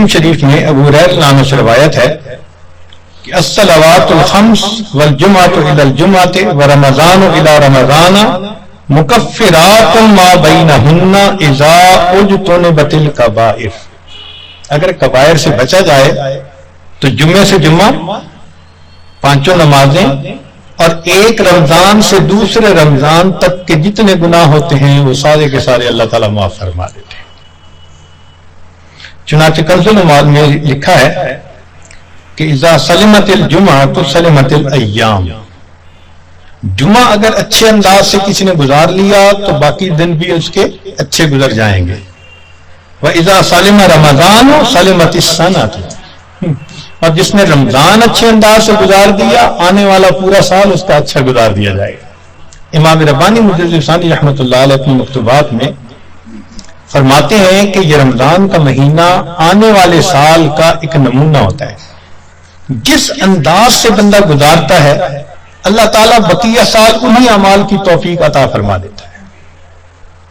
شریف میں ابو ہریرہ نام سے روایت ہے کہ الصلوات الخمس والجمعۃ الی الجمعۃ ورمضان الی رمضان مکفرات ما بینہن اذا اجتنبت الکبائر. اگر کبائر سے بچا جائے تو جمعے سے جمعہ، پانچوں نمازیں اور ایک رمضان سے دوسرے رمضان تک کے جتنے گناہ ہوتے ہیں وہ سارے کے سارے اللہ تعالیٰ معاف فرما دیتے ہیں. چنانچہ کنز العمال میں لکھا ہے کہ اذا سلمت الجمعہ تو سلمت الایام. جمعہ اگر اچھے انداز سے کسی نے گزار لیا تو باقی دن بھی اس کے اچھے گزر جائیں گے. وَإِذَا سَلِمَ رَمَضَانُ سَلِمَتِ السَّنَةُ. اور جس نے رمضان اچھے انداز سے گزار دیا آنے والا پورا سال اس کا اچھا گزار دیا جائے گا. امام ربانی مجدد ثانی رحمۃ اللہ علیہ اپنے مکتوبات میں فرماتے ہیں کہ یہ رمضان کا مہینہ آنے والے سال کا ایک نمونہ ہوتا ہے. جس انداز سے بندہ گزارتا ہے اللہ تعالیٰ بقیہ سال انہی اعمال کی توفیق عطا فرما دیتا ہے.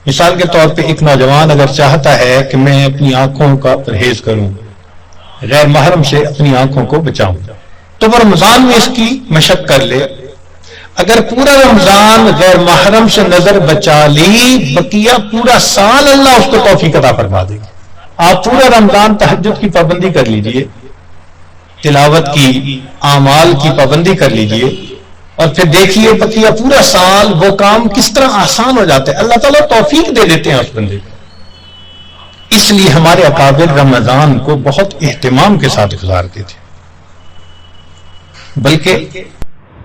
مثال کے طور پہ ایک نوجوان اگر چاہتا ہے کہ میں اپنی آنکھوں کا پرہیز کروں، غیر محرم سے اپنی آنکھوں کو بچاؤں، تو وہ رمضان میں اس کی مشق کر لے. اگر پورا رمضان غیر محرم سے نظر بچا لی، بقیہ پورا سال اللہ اس کو توفیق عطا فرما دے گا. آپ پورا رمضان تہجد کی پابندی کر لیجئے، تلاوت کی، اعمال کی پابندی کر لیجئے، اور پھر دیکھیے بقیہ پورا سال وہ کام کس طرح آسان ہو جاتا ہے. اللہ تعالیٰ توفیق دے دیتے ہیں اس بندے کو. اس لیے ہمارے اکابر رمضان کو بہت اہتمام کے ساتھ گزارتے تھے. بلکہ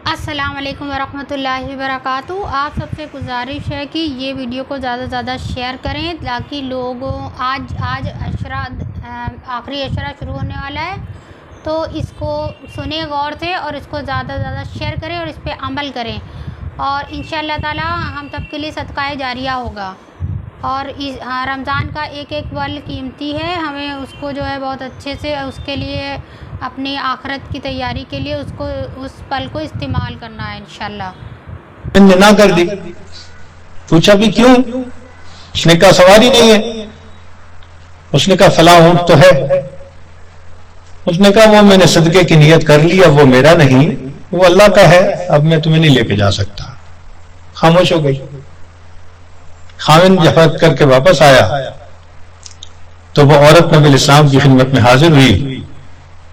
السلام علیکم ورحمۃ اللہ وبرکاتہ. آپ سب سے گزارش ہے کہ یہ ویڈیو کو زیادہ سے زیادہ شیئر کریں تاکہ لوگ آج عشرہ آخری عشرہ شروع ہونے والا ہے تو اس کو سنیں غور سے اور اس کو زیادہ سے زیادہ شیئر کریں اور اس پہ عمل کریں، اور انشاءاللہ تعالی ہم سب کے لیے صدقہ جاریہ ہوگا. اور رمضان کا ایک ایک پل قیمتی ہے، ہمیں اس کو جو ہے بہت اچھے سے اس کے لیے اپنی آخرت کی تیاری کے لیے اس پل کو استعمال کرنا ہے انشاءاللہ. نہ کر دی. پوچھا بھی کیوں؟ اس نے کہا سواری نہیں ہے. اس نے کہا فلاں اونٹ تو ہے. اس نے کہا وہ میں نے صدقے کی نیت کر لی، اب وہ میرا نہیں، وہ اللہ کا ہے، اب میں تمہیں نہیں لے کے جا سکتا. خاموش ہو گئی. خاوند جفت کر کے واپس آیا تو وہ عورت نبی الاسلام کی خدمت میں حاضر ہوئی.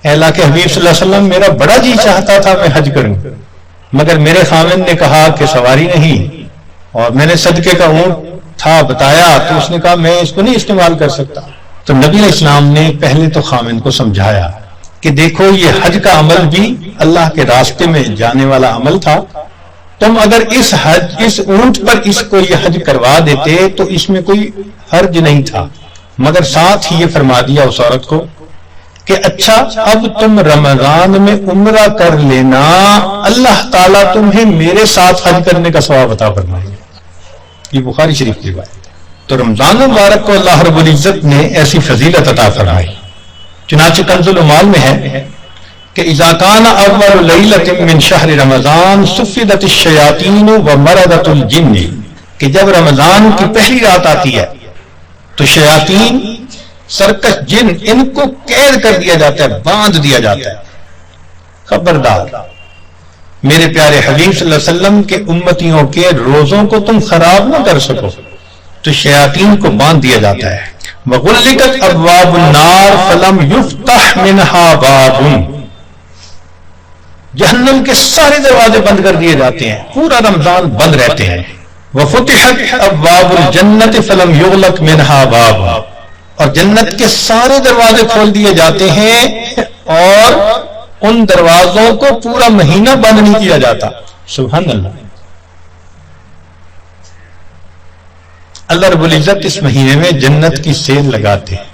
اے اللہ کے حبیب صلی اللہ علیہ وسلم، میرا بڑا جی چاہتا تھا میں حج کروں، مگر میرے خاوند نے کہا کہ سواری نہیں، اور میں نے صدقے کا اونٹ تھا بتایا تو اس نے کہا میں اس کو نہیں استعمال کر سکتا. تو نبی علیہ السلام نے پہلے تو خاوند کو سمجھایا کہ دیکھو یہ حج کا عمل بھی اللہ کے راستے میں جانے والا عمل تھا. تم اگر اس اونٹ پر اس کو یہ حج کروا دیتے تو اس میں کوئی حرج نہیں تھا، مگر ساتھ ہی یہ فرما دیا اس عورت کو کہ اچھا اب تم رمضان میں عمرہ کر لینا، اللہ تعالیٰ تمہیں میرے ساتھ حج کرنے کا ثواب عطا فرمائے گا. یہ بخاری شریف کی بات. تو رمضان مبارک کو اللہ رب العزت نے ایسی فضیلت عطا فرمائی. چنانچہ کنز العمال میں ہے کہ اذا کان اول لیلۃ من شہر رمضان صفدت الشیاطین ومردت الجن، کہ جب رمضان کی پہلی رات آتی ہے تو شیاطین، سرکش جن، ان کو قید کر دیا جاتا ہے، باندھ دیا جاتا ہے. خبردار میرے پیارے حبیب صلی اللہ علیہ وسلم کے امتیوں کے روزوں کو تم خراب نہ کر سکو تو شیاطین کو باندھ دیا جاتا ہے. وغلقت ابواب النار فلم یفتح منها باب، جہنم کے سارے دروازے بند کر دیے جاتے ہیں، پورا رمضان بند رہتے ہیں. وفتحت ابواب الجنت فلم یغلق منها باب، اور جنت کے سارے دروازے کھول دیے جاتے ہیں اور ان دروازوں کو پورا مہینہ بند نہیں کیا جاتا. سبحان اللہ. اللہ رب العزت اس مہینے میں جنت کی سیل لگاتے ہیں.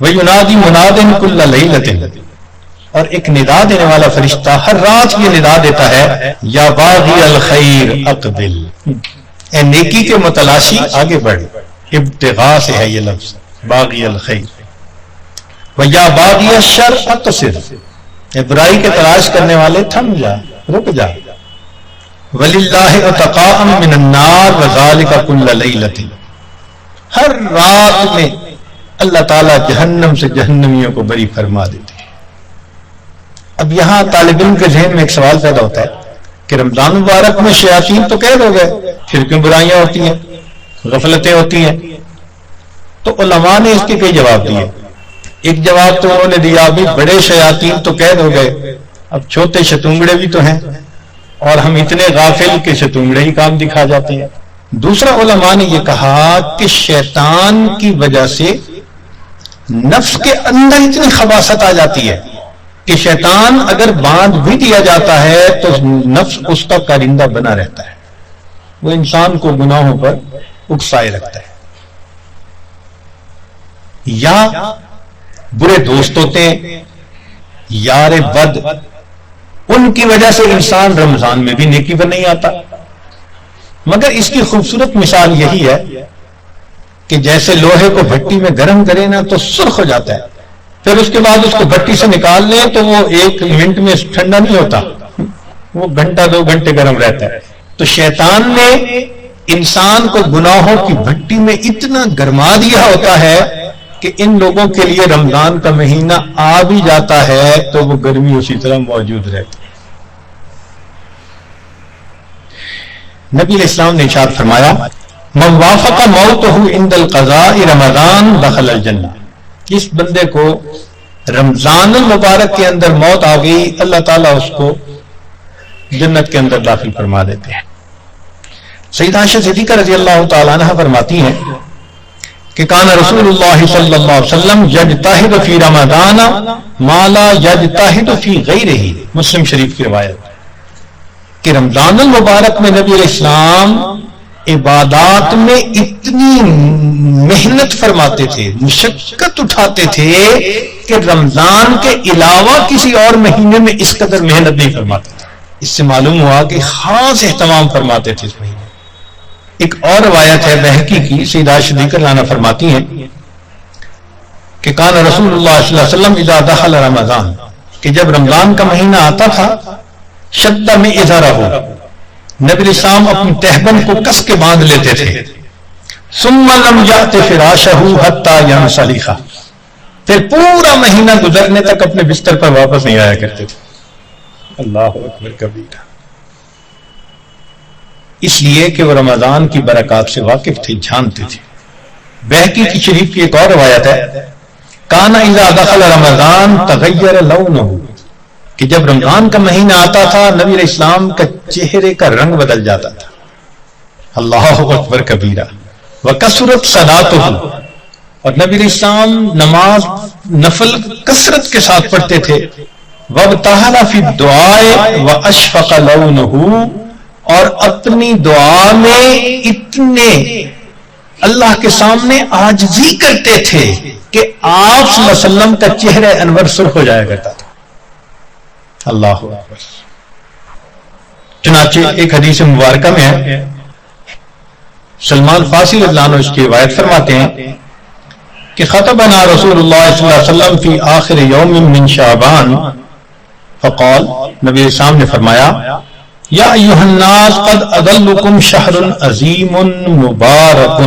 وَيُنَادِي مُنَادٍ كُلَّ لَيْلَةٍ، اور ایک ندا دینے والا فرشتہ ہر رات یہ ندا دیتا ہے، یا باغی الخیر اقبل، اے نیکی کے متلاشی آگے بڑھ. ابتغاء سے ہے یہ لفظ باغی الخیر. وَيَا بَاغِيَ الشَّرِّ اقْصِرْ، اے برائی کے تلاش کرنے والے تھم جا، رک جا. وَلِلَّهِ عُتَقَاءً مِّنَ النَّارِ وَذَلِكَ كُلَّ لَيْلَةٍ، ہر رات میں اللہ تعالیٰ جہنم سے جہنمیوں کو بری فرما دیتے ہیں۔ اب یہاں طالب علم کے ذہن میں ایک سوال پیدا ہوتا ہے کہ رمضان مبارک میں شیاطین تو قید ہو گئے، پھر کیوں برائیاں ہوتی ہیں، غفلتیں ہوتی ہیں؟ تو علماء نے اس کے کئی جواب دیے۔ ایک جواب تو انہوں نے دیا ابھی بڑے شیاطین تو قید ہو گئے، اب چھوٹے شتونگڑے بھی تو ہیں، اور ہم اتنے غافل کہ شتونگڑے ہی کام دکھا جاتے ہیں۔ دوسرا علماء نے یہ کہا کہ شیطان کی وجہ سے نفس کے اندر اتنی خباثت آ جاتی ہے کہ شیطان اگر باندھ بھی دیا جاتا ہے تو نفس اس کا کارندہ بنا رہتا ہے، وہ انسان کو گناہوں پر اکسائے رکھتا ہے۔ یا برے دوست ہوتے ہیں، یار بد، ان کی وجہ سے انسان رمضان میں بھی نیکی پر نہیں آتا۔ مگر اس کی خوبصورت مثال یہی ہے کہ جیسے لوہے کو بھٹی میں گرم کرے نا تو سرخ ہو جاتا ہے، پھر اس کے بعد اس کو بھٹی سے نکال لیں تو وہ 1 منٹ میں ٹھنڈا نہیں ہوتا، وہ گھنٹہ 2 گھنٹے گرم رہتا ہے۔ تو شیطان نے انسان کو گناہوں کی بھٹی میں اتنا گرما دیا ہوتا ہے کہ ان لوگوں کے لیے رمضان کا مہینہ آ بھی جاتا ہے تو وہ گرمی اسی طرح موجود رہتی ہے۔ نبی علیہ السلام نے ارشاد فرمایا من وافق موتہ عند القضاء رمضان دخل الجنہ، جس بندے کو رمضان المبارک کے اندر موت آ گئی اللہ تعالیٰ اس کو جنت کے اندر داخل فرما دیتے ہیں۔ سیدہ عائشہ صدیقہ رضی اللہ تعالیٰ عنہ فرماتی ہیں کہ کان رسول اللہ صلی اللہ علیہ وسلم یجتہد فی رمضان ما لا یجتہد فی غیرہ، مسلم شریف کی روایت کہ رمضان المبارک میں نبی علیہ السلام عبادات میں اتنی محنت فرماتے تھے، مشقت اٹھاتے تھے کہ رمضان کے علاوہ کسی اور مہینے میں اس قدر محنت نہیں فرماتے تھے۔ اس سے معلوم ہوا کہ خاص اہتمام فرماتے تھے اس مہینے۔ ایک اور روایت ہے بہقی کی، سیدہ عائشہ صدیقہ عنہا فرماتی ہیں کہ کان رسول اللہ صلی اللہ علیہ وسلم اذا دخل رمضان، کہ جب رمضان کا مہینہ آتا تھا شد میں ازارہ ہو، نبی علیہ السلام اپنی تہبند کو کس کے باندھ لیتے تھے، ثم لم یأت فراشہ حتی ینصرف، پھر پورا مہینہ گزرنے تک اپنے بستر پر واپس نہیں آیا کرتے تھے۔ اللہ اکبر کبیرہ، اس لیے کہ وہ رمضان کی برکات سے واقف تھے، جانتے تھے۔ بہقی کی شریف کی ایک اور روایت ہے کان اذا دخل رمضان تغیر لونہ، کہ جب رمضان کا مہینہ آتا تھا نبی علیہ السلام کا چہرے کا رنگ بدل جاتا تھا۔ اللہ اکبر کبیرہ، وکثرت صلاتہ، اور نبی علیہ السلام نماز نفل کثرت کے ساتھ پڑھتے تھے۔ وابتہل فی الدعاء واشفق لونہ، اور اپنی دعا میں اتنے اللہ کے سامنے عاجزی کرتے تھے کہ آپ صلی اللہ علیہ وسلم کا چہرہ انور سرخ ہو جایا کرتا تھا۔ اللہ اکبر۔ چنانچہ ایک حدیث مبارکہ میں ہے، سلمان فارسی رضی اللہ عنہ اس کی روایت فرماتے ہیں کہ خطبنا رسول اللہ صلی اللہ علیہ وسلم فی آخر یوم من شعبان فقال، نبی السلام نے فرمایا یا ایھا الناس قد اضلکم شہر عظیم مبارک،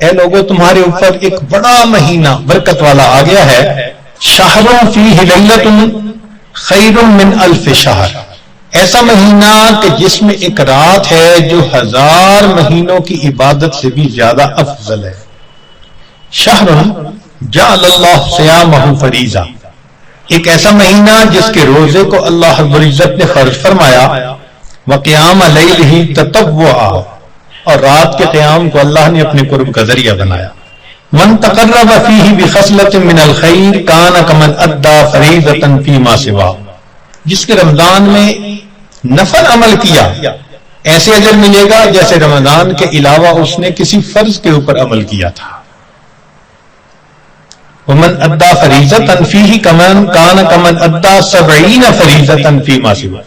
اے لوگوں تمہارے اوپر ایک بڑا مہینہ برکت والا آ گیا ہے، شہر فیہ لیلۃ خیر من الف شہر، ایسا مہینہ کہ جس میں ایک رات ہے جو 1000 مہینوں کی عبادت سے بھی زیادہ افضل ہے۔ شہر جعل اللہ صیامہ فریضہ، ایک ایسا مہینہ جس کے روزے کو اللہ رب العزت نے فرض فرمایا، وقیام لیلہ تطوعا، اور رات کے قیام کو اللہ نے اپنے قرب کا ذریعہ بنایا۔ من تقرب فیہ بخصلۃ من الخیر کان کمن ادى فریضۃ فیما سوا، جس کے رمضان میں نفل عمل کیا ایسے اجر ملے گا جیسے رمضان کے علاوہ اس نے کسی فرض کے اوپر عمل کیا تھا۔ ومن ادى فریضۃ فیہ کمن کان کمن ادى 70 فریضۃ فیما سوا،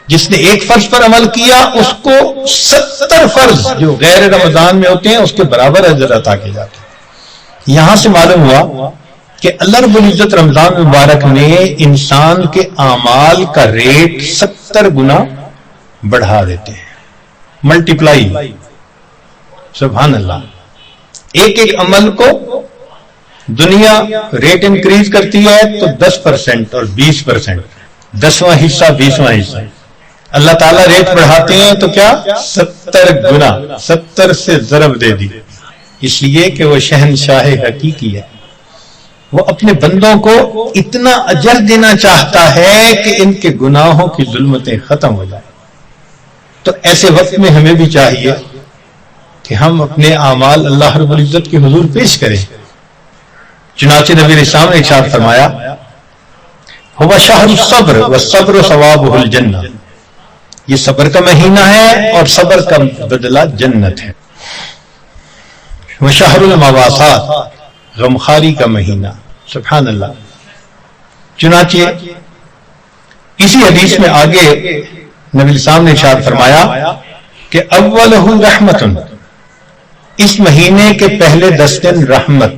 جس نے ایک فرض پر عمل کیا اس کو 70 فرض جو غیر رمضان میں ہوتے ہیں اس کے برابر اجر عطا کیے جاتے ہیں۔ یہاں سے معلوم ہوا کہ اللہ رب العزت رمضان مبارک میں انسان کے اعمال کا ریٹ 70 گنا بڑھا دیتے ہیں، ملٹیپلائی، سبحان اللہ، ایک ایک عمل کو دنیا ریٹ انکریز کرتی ہے تو 10% اور 20%، 10واں حصہ 20واں حصہ، اللہ تعالیٰ ریٹ بڑھاتے ہیں تو کیا 70 گنا، 70 سے ضرب دے دی، اس لیے کہ وہ شہنشاہ حقیقی ہے، وہ اپنے بندوں کو اتنا اجر دینا چاہتا ہے کہ ان کے گناہوں کی ظلمتیں ختم ہو جائیں۔ تو ایسے وقت میں ہمیں بھی چاہیے کہ ہم اپنے اعمال اللہ رب العزت کے حضور پیش کریں۔ چنانچہ نبی علیہ السلام نے ارشاد فرمایا، هو شہر الصبر والصبر ثوابہ الجنہ، یہ صبر کا مہینہ ہے اور صبر کا بدلہ جنت ہے۔ وشہر المواسات، غمخاری کا مہینہ، سبحان اللہ۔ چنانچہ اسی حدیث میں آگے نبی علیہ السلام نے ارشاد فرمایا کہ اولہ رحمت، اس مہینے کے پہلے 10 دن رحمت،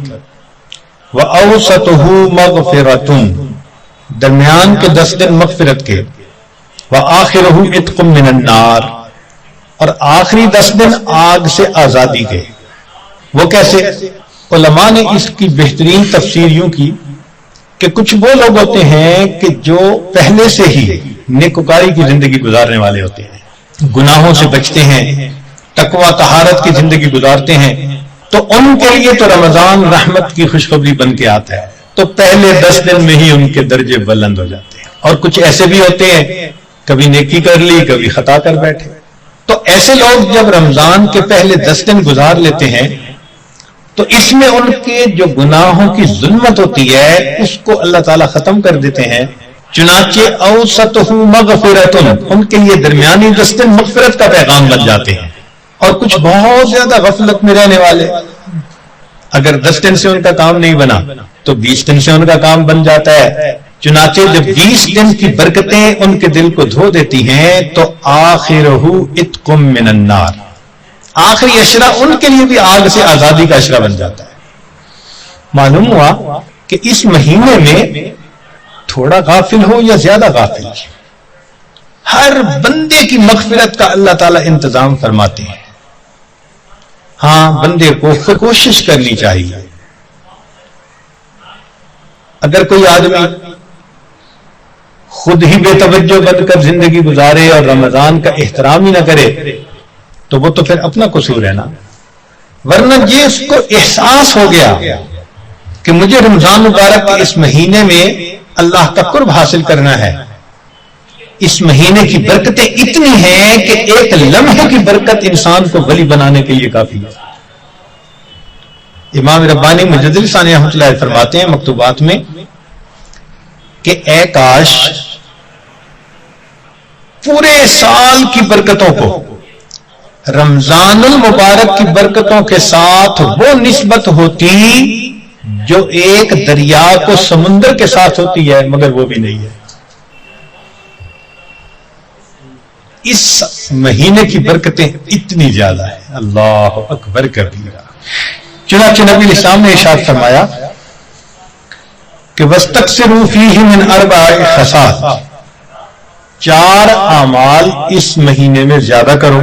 وَأَوْسَطُهُ مَغْفِرَةٌ، درمیان کے 10 دن مغفرت کے، وَآخِرُهُ عِتْقٌ مِّنَ النَّارِ، اور آخری 10 دن آگ سے آزادی کے۔ وہ کیسے؟ علماء نے اس کی بہترین تفسیر یوں کی کہ کچھ وہ لوگ ہوتے ہیں کہ جو پہلے سے ہی نیکوکاری کی زندگی گزارنے والے ہوتے ہیں، گناہوں سے بچتے ہیں، تقوی طہارت کی زندگی گزارتے ہیں، تو ان کے لیے تو رمضان رحمت کی خوشخبری بن کے آتا ہے، تو پہلے 10 دن میں ہی ان کے درجے بلند ہو جاتے ہیں۔ اور کچھ ایسے بھی ہوتے ہیں کبھی نیکی کر لی کبھی خطا کر بیٹھے، تو ایسے لوگ جب رمضان کے پہلے 10 دن گزار لیتے ہیں تو اس میں ان کے جو گناہوں کی ظلمت ہوتی ہے اس کو اللہ تعالیٰ ختم کر دیتے ہیں۔ چنانچہ اوسطہ مغفرۃ، ان کے لیے درمیانی 10 دن مغفرت کا پیغام بن جاتے ہیں۔ اور کچھ بہت زیادہ غفلت میں رہنے والے، اگر 10 دن سے ان کا کام نہیں بنا تو 20 دن سے ان کا کام بن جاتا ہے۔ چنانچہ جب 20 دن کی برکتیں ان کے دل کو دھو دیتی ہیں تو آخرہ عتق من النار، آخری اشرا ان کے لیے بھی آگ سے آزادی کا اشرا بن جاتا ہے۔ معلوم ہوا کہ اس مہینے میں تھوڑا غافل ہو یا زیادہ غافل، ہر بندے کی مغفرت کا اللہ تعالیٰ انتظام فرماتے ہیں۔ ہاں، بندے کو کوشش کرنی چاہیے۔ اگر کوئی آدمی خود ہی بے توجہ بن کر زندگی گزارے اور رمضان کا احترام ہی نہ کرے تو وہ تو پھر اپنا قصور ہے نا، ورنہ یہ اس کو احساس ہو گیا کہ مجھے رمضان مبارک کے اس مہینے میں اللہ کا قرب حاصل کرنا ہے، اس مہینے کی برکتیں اتنی ہیں کہ ایک لمحے کی برکت انسان کو ولی بنانے کے لیے کافی ہے۔ امام ربانی مجدد ثانی رحمۃ اللہ علیہ فرماتے ہیں مکتوبات میں کہ اے کاش پورے سال کی برکتوں کو رمضان المبارک کی برکتوں کے ساتھ وہ نسبت ہوتی جو ایک دریا کو سمندر کے ساتھ ہوتی ہے، مگر وہ بھی نہیں ہے۔ اس مہینے کی برکتیں اتنی زیادہ ہیں، اللہ اکبر کبیرہ۔ چنانچہ نبی علیہ السلام نے ارشاد فرمایا کہ وَاسْتَكْثِرُوا فِيهِ مِنْ 4 خصال، 4 اعمال اس مہینے میں زیادہ کرو۔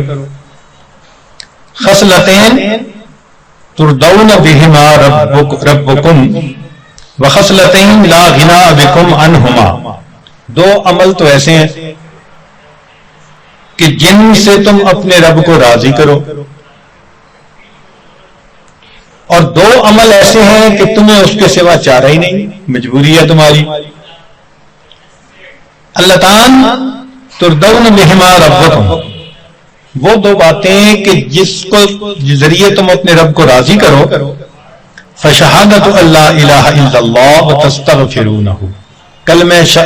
خصلتین ترضون بهما ربکم وخصلتین لا غنی بکم عنہما، 2 عمل تو ایسے ہیں کہ جن سے تم اپنے رب کو راضی کرو، اور 2 عمل ایسے ہیں کہ تمہیں اس کے سوا چارہ ہی نہیں، مجبوری ہے تمہاری۔ اللتان ترضون بہما ربکم، وہ 2 باتیں کہ جس کو ذریعے تم اپنے رب کو راضی کرو، فشہادت اللہ الہ الا اللہ وتستغفرونہ،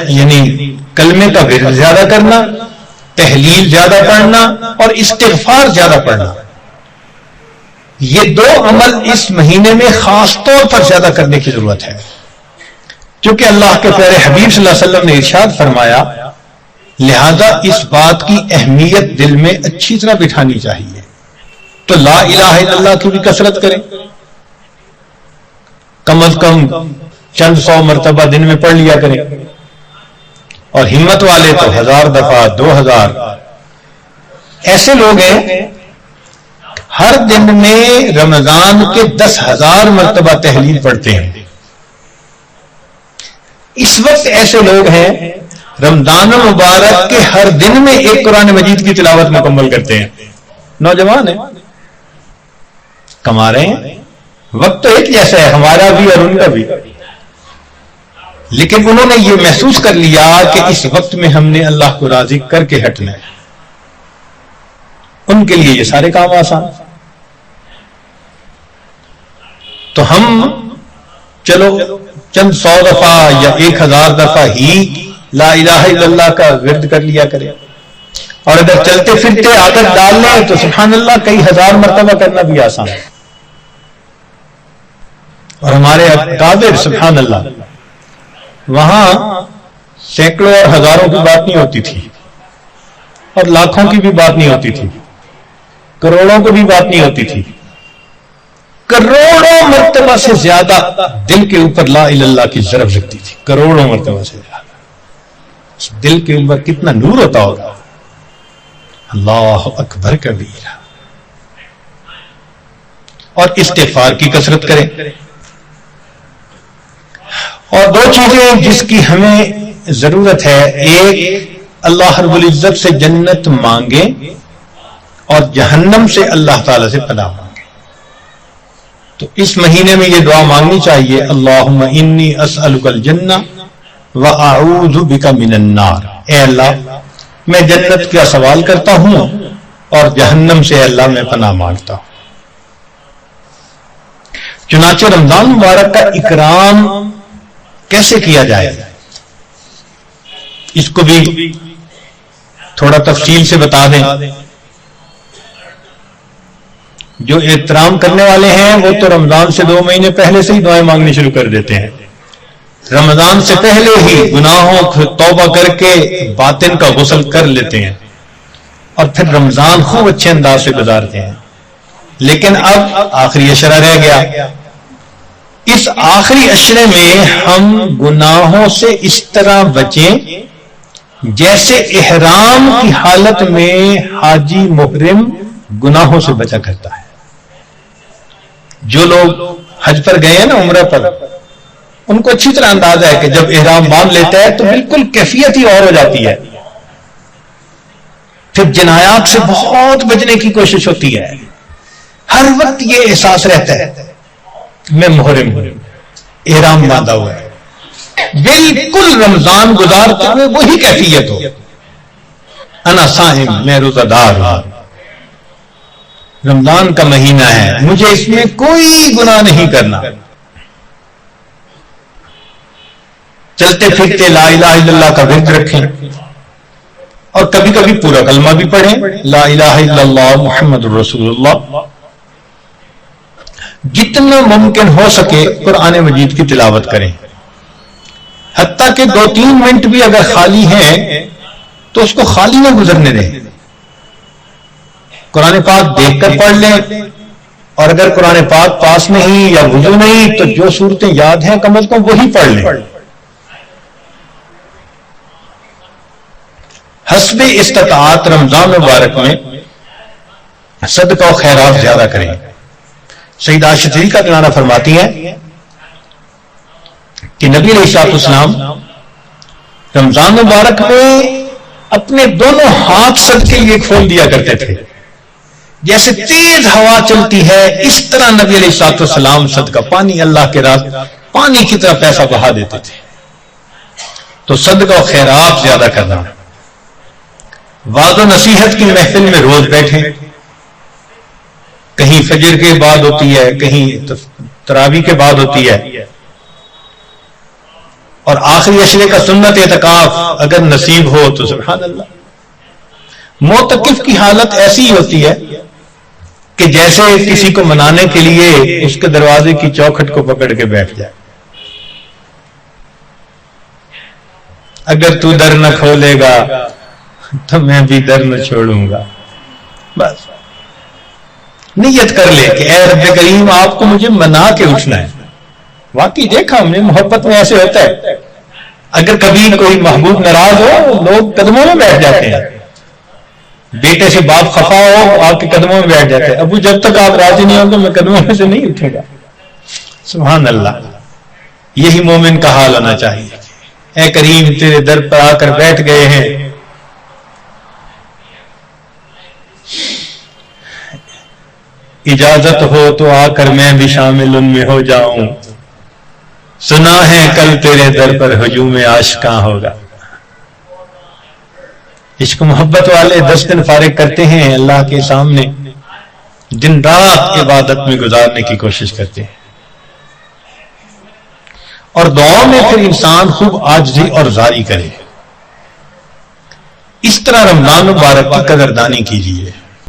یعنی کلمے کا ورد زیادہ کرنا، تحلیل زیادہ پڑھنا اور استغفار زیادہ پڑھنا، یہ 2 عمل اس مہینے میں خاص طور پر زیادہ کرنے کی ضرورت ہے، کیونکہ اللہ کے پیارے حبیب صلی اللہ علیہ وسلم نے ارشاد فرمایا، لہذا اس بات کی اہمیت دل میں اچھی طرح بٹھانی چاہیے۔ تو لا الہ الا اللہ کی بھی کثرت کریں، کم از کم چند 100 مرتبہ دن میں پڑھ لیا کریں، اور ہمت والے تو 1000 دفعہ 2000۔ ایسے لوگ ہیں ہر دن میں رمضان کے 10,000 مرتبہ تحلیل پڑھتے ہیں، اس وقت ایسے لوگ ہیں رمضان المبارک کے ہر دن میں ایک قرآن مجید کی تلاوت مکمل کرتے ہیں، نوجوان ہیں، کما رہے ہیں، وقت تو ایک جیسا ہے ہمارا بھی اور ان کا بھی، لیکن انہوں نے یہ محسوس کر لیا کہ اس وقت میں ہم نے اللہ کو راضی کر کے ہٹنا ہے، ان کے لیے یہ سارے کام آسان۔ تو ہم چلو چند 100 دفعہ یا 1000 دفعہ ہی لا الہ الا اللہ کا ورد کر لیا کریں، اور اگر چلتے پھرتے عادت ڈال لیں تو سبحان اللہ کئی ہزار مرتبہ کرنا بھی آسان ہے۔ اور ہمارے اکابر سبحان اللہ وہاں سینکڑوں اور ہزاروں کی بات نہیں ہوتی تھی، اور لاکھوں کی بھی بات نہیں ہوتی تھی، کروڑوں کی بھی بات نہیں ہوتی تھی، کروڑوں مرتبہ سے زیادہ دل کے اوپر لا الہ الا اللہ کی ضرب لگتی تھی، کروڑوں مرتبہ سے زیادہ۔ دل کے اوپر کتنا نور ہوتا ہوگا، اللہ اکبر کبیرہ۔ اور استغفار کی کثرت کریں۔ اور 2 چیزیں جس کی ہمیں ضرورت ہے، ایک اللہ رب العزت سے جنت مانگیں اور جہنم سے اللہ تعالی سے پناہ مانگیں۔ تو اس مہینے میں یہ دعا مانگنی چاہیے، اللہم انی اسألک الجنہ وَأَعُوذُ بِكَ مِنَ النَّارِ، اے اللہ میں جنت کا سوال کرتا ہوں اور جہنم سے اللہ میں پناہ مانگتا ہوں۔ چنانچہ رمضان مبارک کا اکرام کیسے کیا جائے، اس کو بھی تھوڑا تفصیل سے بتا دیں۔ جو احترام کرنے والے ہیں وہ تو رمضان سے 2 مہینے پہلے سے ہی دعائیں مانگنی شروع کر دیتے ہیں، رمضان سے پہلے ہی گناہوں توبہ کر کے باطن کا غسل کر لیتے ہیں، اور پھر رمضان خوب اچھے انداز سے گزارتے ہیں۔ لیکن اب آخری عشرہ رہ گیا، اس آخری عشرے میں ہم گناہوں سے اس طرح بچیں جیسے احرام کی حالت میں حاجی محرم گناہوں سے بچا کرتا ہے۔ جو لوگ حج پر گئے ہیں نا، عمرہ پر، ان کو اچھی طرح اندازہ ہے کہ جب احرام باندھ لیتا ہے تو بالکل کیفیت ہی اور ہو جاتی ہے، پھر جنایات سے بہت بچنے کی کوشش ہوتی ہے، ہر وقت یہ احساس رہتا ہے میں محرم ہوں، احرام باندھا ہوا ہے، بالکل رمضان گزارتے ہوئے وہی کیفیت ہو، انا صائم، میں روزہ دار ہوں، رمضان کا مہینہ ہے، مجھے اس میں کوئی گناہ نہیں کرنا۔ چلتے پھرتے لا الہ الا اللہ کا ورد رکھیں، اور کبھی کبھی پورا کلمہ بھی پڑھیں، لا الہ الا اللہ محمد رسول اللہ۔ جتنا ممکن ہو سکے قرآن مجید کی تلاوت کریں، حتیٰ کہ 2-3 منٹ بھی اگر خالی ہیں تو اس کو خالی نہ گزرنے دیں، قرآن پاک دیکھ کر پڑھ لیں، اور اگر قرآن پاک پاس نہیں یا وضو نہیں تو جو صورتیں یاد ہیں کم از کم وہی پڑھ لیں۔ حسب استطاعت رمضان مبارک میں صدقہ و خیرات زیادہ کریں۔ سیدہ عائشہ صدیقہ کلانہ فرماتی ہیں کہ نبی علیہ السلام رمضان مبارک میں اپنے دونوں ہاتھ صدقے لیے کھول دیا کرتے تھے، جیسے تیز ہوا چلتی ہے اس طرح نبی علیہ السلام صدقہ پانی، اللہ کے راہ پانی کی طرح پیسہ بہا دیتے تھے۔ تو صدقہ و خیرات زیادہ کرنا، وعظ و نصیحت کی محفل میں روز بیٹھیں، کہیں فجر کے بعد ہوتی ہے، کہیں تراویح کے بعد ہوتی ہے، اور آخری عشرے کا سنت اعتکاف اگر نصیب ہو تو سبحان اللہ۔ معتکف کی حالت ایسی ہوتی ہے کہ جیسے کسی کو منانے کے لیے اس کے دروازے کی چوکھٹ کو پکڑ کے بیٹھ جائے، اگر تو در نہ کھولے گا تو میں بھی در نہ چھوڑوں گا۔ بس نیت کر لے کہ اے رب کریم آپ کو مجھے منا کے اٹھنا ہے۔ واقعی دیکھا ہم نے محبت میں ایسے ہوتا ہے، اگر کبھی کوئی محبوب ناراض ہو لوگ قدموں میں بیٹھ جاتے ہیں، بیٹے سے باپ خفا ہو آپ کے قدموں میں بیٹھ جاتے ہیں، ابو جب تک آپ راضی نہیں ہوں گے میں قدموں میں سے نہیں اٹھوں گا۔ سبحان اللہ، یہی مومن کا حال ہونا چاہیے۔ اے کریم تیرے در پر آ کر بیٹھ گئے ہیں، اجازت ہو تو آ کر میں بھی شامل ان میں ہو جاؤں، سنا ہے کل تیرے در پر ہجوم عاشقاں ہوگا۔ عشق محبت والے 10 دن فارغ کرتے ہیں اللہ کے سامنے، دن رات عبادت میں گزارنے کی کوشش کرتے ہیں، اور دعاؤں میں پھر انسان خوب عاجزی اور زاری کرے۔ اس طرح رمضان مبارک کی قدردانی کیجیے۔